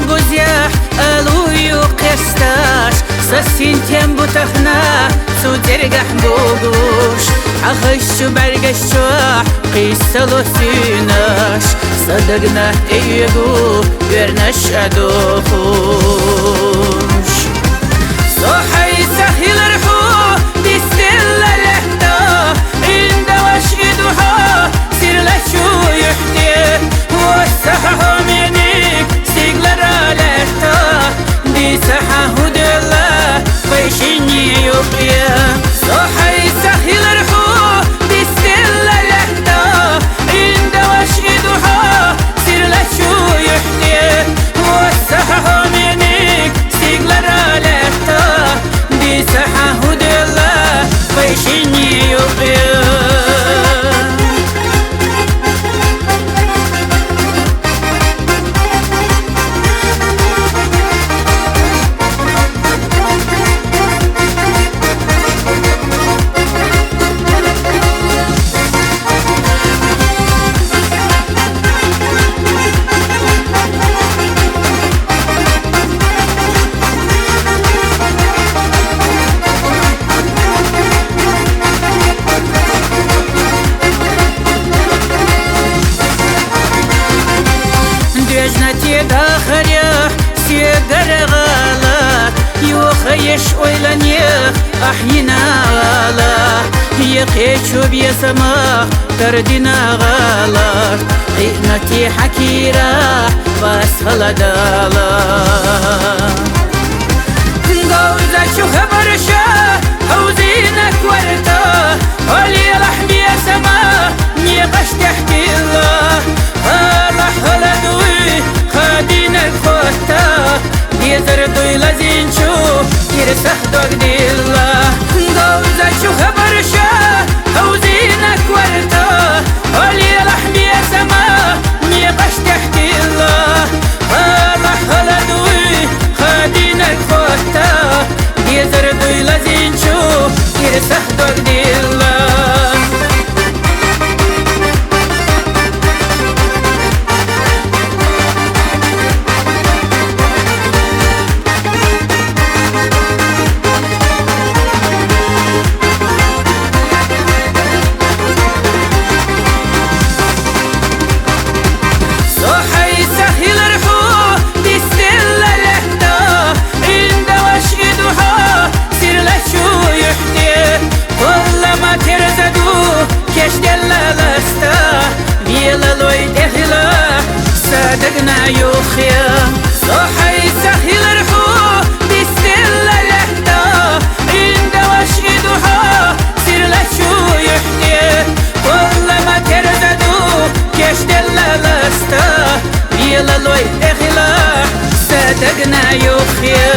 بوزيح ألويو قستاش سسين تيمبو تخنا سو ترقح بوغوش عخشو برقشوح قيسلو سيناش صدقنا ايقو يرنش أدوخوش صحي سهل رحو بيستل لحدا عند وشيدوها سير لشو يحتيه وسحه منك سيقلر لحدا بيسحه دلا فيشيني يقيا صحي سهل رحو بيستل لحدا عند وشيدوها سير لشو يحتيه وسحه منك سيقلر لحدا بيسحه دلا فيشيني يقيا جنتي داخريا سيقر غالات يوخيش ويلنيخ أحينا غالات يقيتشو بيسماخ تردنا غالات قيمتي حكيرا باسخل دالات قوزة شو خبرشا حوزينك ورتا ولي لحمي سما نيقش تحكي الله فرح هلدوي خادينك خوتا بيزر دوي لزينشو يرسح دوك ديلا قوزة شو خبرشا حوزينك ورتا ولي لحمي سما نيقش تحكي الله فرح هلدوي خادينك خوتا بيزر دوي لزينشو يرسح دوك ديلا كخولمان terza كشدلا لستا بيلا لوي دخلا صدقنا يوخيا صحي سهل رحو بيستلا لحدا عند وشيدوها سير لشو يحتيه كخولمان terza كشدلا لستا بيلا لوي دخلا صدقنا يوخيا